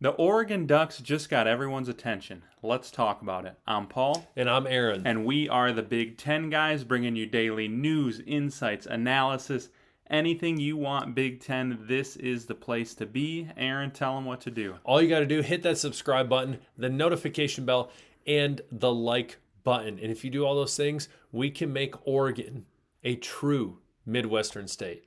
The Oregon Ducks just got everyone's attention. Let's talk about it. I'm Paul. And I'm Aaron. And we are the Big Ten guys, bringing you daily news, insights, analysis, anything you want Big Ten. This is the place to be. Aaron, tell them what to do. All you got to do, hit that subscribe button, the notification bell, and the like button. And if you do all those things, we can make Oregon a true Midwestern state.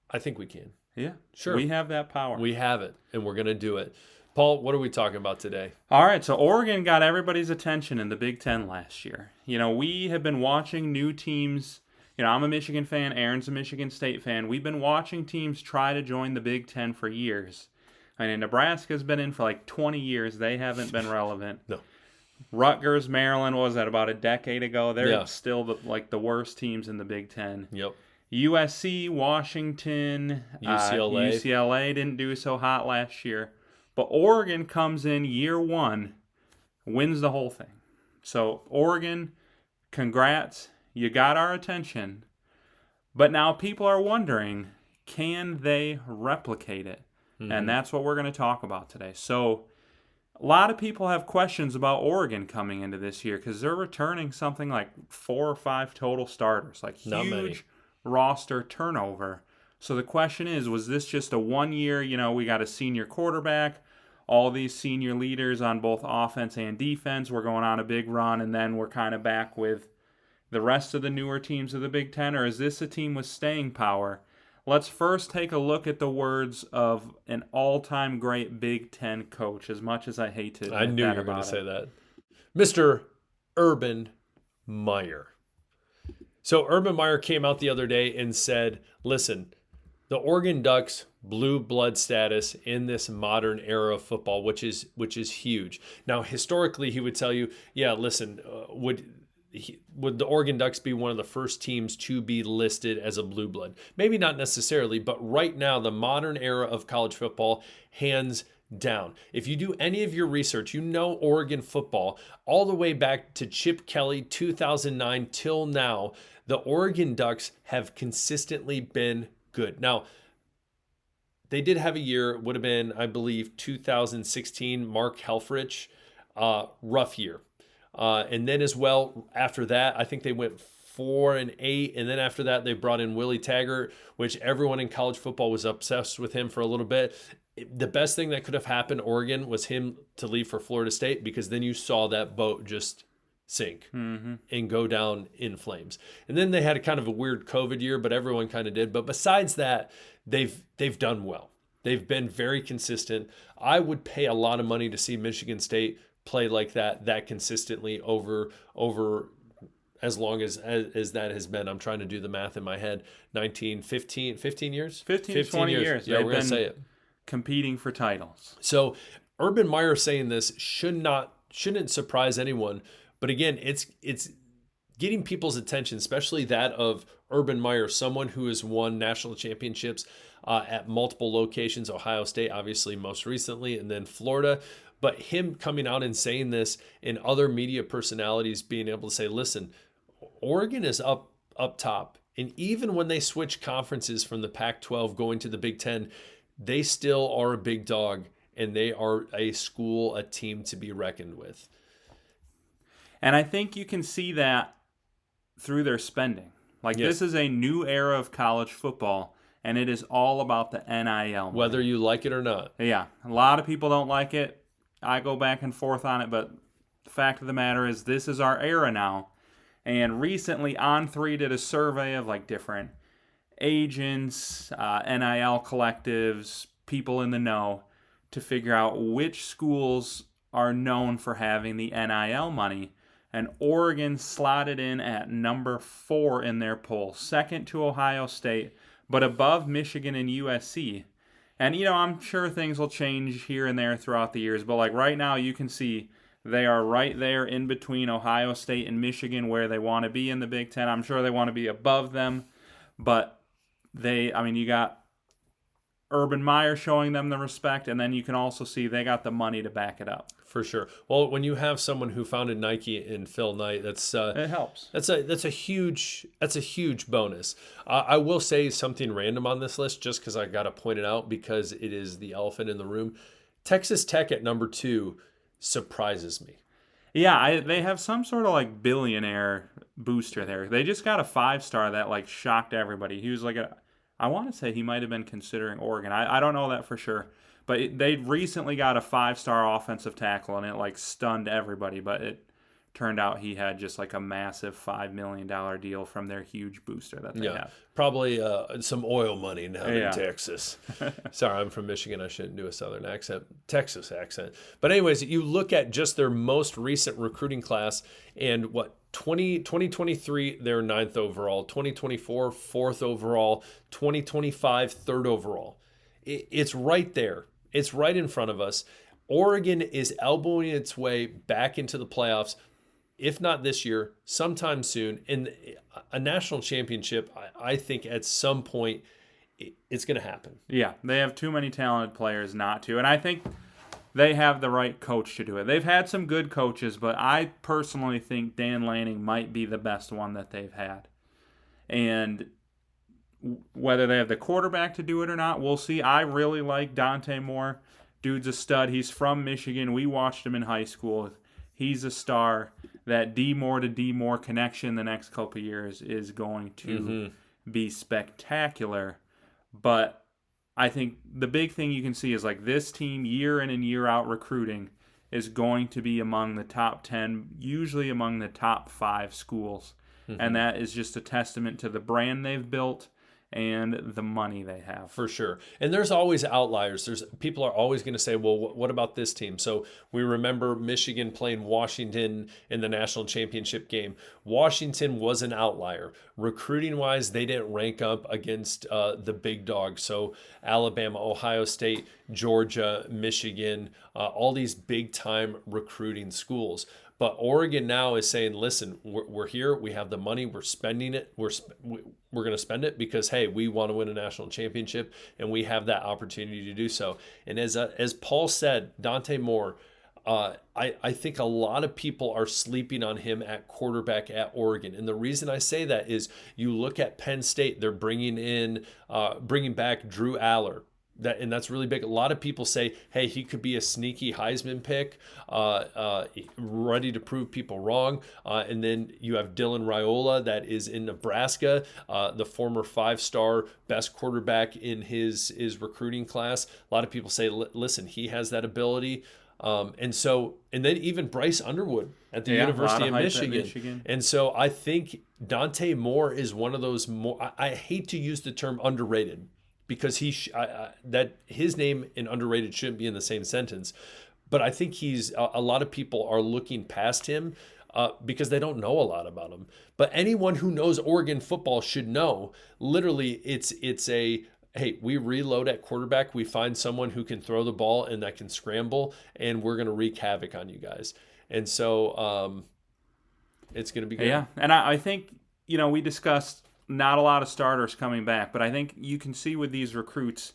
I think we can. Yeah, sure. We have that power. We have it, and we're going to do it. Paul, what are we talking about today? All right, so Oregon got everybody's attention in the Big Ten last year. You know, we have been watching new teams. You know, I'm a Michigan fan. Aaron's a Michigan State fan. We've been watching teams try to join the Big Ten for years. I mean, Nebraska's been in for like 20 years. They haven't been relevant. No. Rutgers, Maryland was that about a decade ago. They're still the worst teams in the Big Ten. Yep. USC, Washington, UCLA didn't do so hot last year. But Oregon comes in year one, wins the whole thing. So Oregon, congrats. You got our attention. But now people are wondering, can they replicate it? Mm-hmm. And that's what we're going to talk about today. So a lot of people have questions about Oregon coming into this year because they're returning something like 4 or 5 total starters. Like huge roster turnover. So the question is, was this just a 1 year, we got a senior quarterback, all these senior leaders on both offense and defense, we're going on a big run, and then we're kind of back with the rest of the newer teams of the Big Ten, or is this a team with staying power? Let's first take a look at the words of an all-time great Big Ten coach, as much as I hate to admit I knew you were going to say that. Mr. Urban Meyer. So Urban Meyer came out the other day and said, listen, the Oregon Ducks blue blood status in this modern era of football, which is huge. Now, historically, he would tell you, would the Oregon Ducks be one of the first teams to be listed as a blue blood? Maybe not necessarily, but right now, the modern era of college football, hands down. If you do any of your research, Oregon football all the way back to Chip Kelly 2009 till now, the Oregon Ducks have consistently been good. Now, they did have a year, would have been, I believe, 2016, Mark Helfrich, rough year. And then as well, after that, I think they went 4-8. And then after that, they brought in Willie Taggart, which everyone in college football was obsessed with him for a little bit. The best thing that could have happened, Oregon, was him to leave for Florida State, because then you saw that boat just sink and go down in flames. And then they had a kind of a weird COVID year, but everyone kind of did. But besides that, they've done well. They've been very consistent. I would pay a lot of money to see Michigan State play like that consistently over as long as that has been. I'm trying to do the math in my head. 15 years? 15 to 20 years. Yeah, we're going to say it. Competing for titles. So Urban Meyer saying this shouldn't surprise anyone. But again, it's getting people's attention, especially that of Urban Meyer, someone who has won national championships at multiple locations, Ohio State, obviously most recently, and then Florida. But him coming out and saying this, and other media personalities being able to say, listen, Oregon is up top. And even when they switch conferences from the Pac-12 going to the Big Ten, they still are a big dog, and they are a team to be reckoned with. And I think you can see that through their spending. This is a new era of college football, and it is all about the NIL money. Whether you like it or not. Yeah, a lot of people don't like it. I go back and forth on it, but the fact of the matter is this is our era now. And recently, On3 did a survey of different agents, NIL collectives, people in the know, to figure out which schools are known for having the NIL money. And Oregon slotted in at number 4 in their poll, second to Ohio State, but above Michigan and USC. And, I'm sure things will change here and there throughout the years, but right now you can see they are right there in between Ohio State and Michigan where they want to be in the Big Ten. I'm sure they want to be above them, but you got Urban Meyer showing them the respect, and then you can also see they got the money to back it up. For sure. Well, when you have someone who founded Nike in Phil Knight, it helps. That's a huge bonus. I will say something random on this list just because I got to point it out because it is the elephant in the room. Texas Tech at number 2 surprises me. Yeah, they have some sort of like billionaire booster there. They just got a 5-star that like shocked everybody. He was like I want to say he might have been considering Oregon. I don't know that for sure. But they recently got a 5-star offensive tackle, and it like stunned everybody. But it turned out he had just like a massive $5 million deal from their huge booster that they have. Probably some oil money now in Texas. Sorry, I'm from Michigan. I shouldn't do a Southern accent, Texas accent. But anyways, you look at just their most recent recruiting class, and 2023, they're 9th overall, 2024, 4th overall, 2025, 3rd overall. It's right there. It's right in front of us. Oregon is elbowing its way back into the playoffs, if not this year, sometime soon. And a national championship, I think at some point, it's going to happen. Yeah, they have too many talented players not to. And I think they have the right coach to do it. They've had some good coaches, but I personally think Dan Lanning might be the best one that they've had. And whether they have the quarterback to do it or not, we'll see. I really like Dante Moore. Dude's a stud. He's from Michigan. We watched him in high school. He's a star. That D Moore to D Moore connection the next couple of years is going to be spectacular. But I think the big thing you can see is like this team year in and year out recruiting is going to be among the top 10, usually among the top 5 schools. And that is just a testament to the brand they've built and the money they have. For sure. And there's always outliers. People are always going to say, well, what about this team? So we remember Michigan playing Washington in the national championship game. Washington was an outlier. Recruiting-wise, they didn't rank up against the big dogs. So Alabama, Ohio State, Georgia, Michigan, all these big-time recruiting schools. But Oregon now is saying, listen, we're here. We have the money. We're spending it. We're going to spend it because, hey, we want to win a national championship, and we have that opportunity to do so. And as Paul said, Dante Moore, I think a lot of people are sleeping on him at quarterback at Oregon. And the reason I say that is you look at Penn State, they're bringing back Drew Aller. That's really big. A lot of people say, hey, he could be a sneaky Heisman pick, ready to prove people wrong. And then you have Dylan Raiola that is in Nebraska, the former 5-star best quarterback in his recruiting class. A lot of people say, listen, he has that ability. And then even Bryce Underwood at the University of Michigan. And so I think Dante Moore is one of those more, I hate to use the term underrated, because that his name and underrated shouldn't be in the same sentence. But I think a lot of people are looking past him because they don't know a lot about him. But anyone who knows Oregon football should know, literally, it's a, hey, we reload at quarterback. We find someone who can throw the ball and that can scramble, and we're going to wreak havoc on you guys. And so it's going to be good. Yeah, and I think, we discussed not a lot of starters coming back, but I think you can see with these recruits,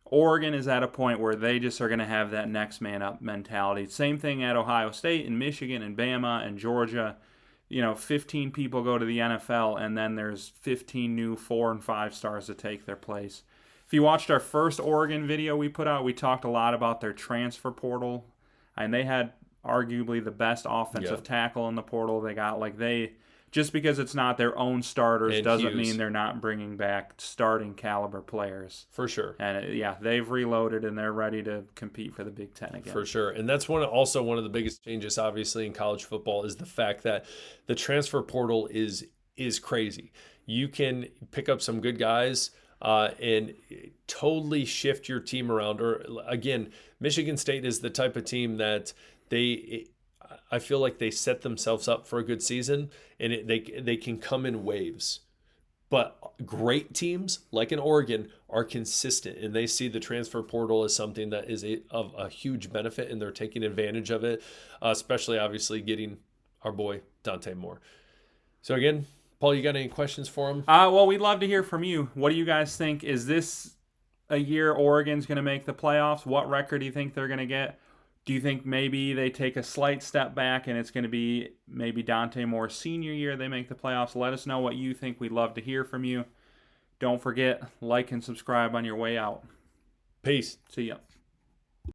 Oregon is at a point where they just are going to have that next man up mentality. Same thing at Ohio State and Michigan and Bama and Georgia. 15 people go to the NFL, and then there's 15 new 4 and 5 stars to take their place. If you watched our first Oregon video we put out, we talked a lot about their transfer portal, and they had arguably the best offensive tackle in the portal. They got just because it's not their own starters and doesn't mean they're not bringing back starting caliber players. For sure. And they've reloaded and they're ready to compete for the Big Ten again. For sure. And that's one of the biggest changes, obviously, in college football is the fact that the transfer portal is crazy. You can pick up some good guys and totally shift your team around. Or again, Michigan State is the type of team that I feel like they set themselves up for a good season, and they can come in waves. But great teams, like in Oregon, are consistent, and they see the transfer portal as something that is of a huge benefit, and they're taking advantage of it, especially, obviously, getting our boy Dante Moore. So, again, Paul, you got any questions for him? Well, we'd love to hear from you. What do you guys think? Is this a year Oregon's going to make the playoffs? What record do you think they're going to get? Do you think maybe they take a slight step back and it's going to be maybe Dante Moore's senior year they make the playoffs? Let us know what you think. We'd love to hear from you. Don't forget, like and subscribe on your way out. Peace. See ya.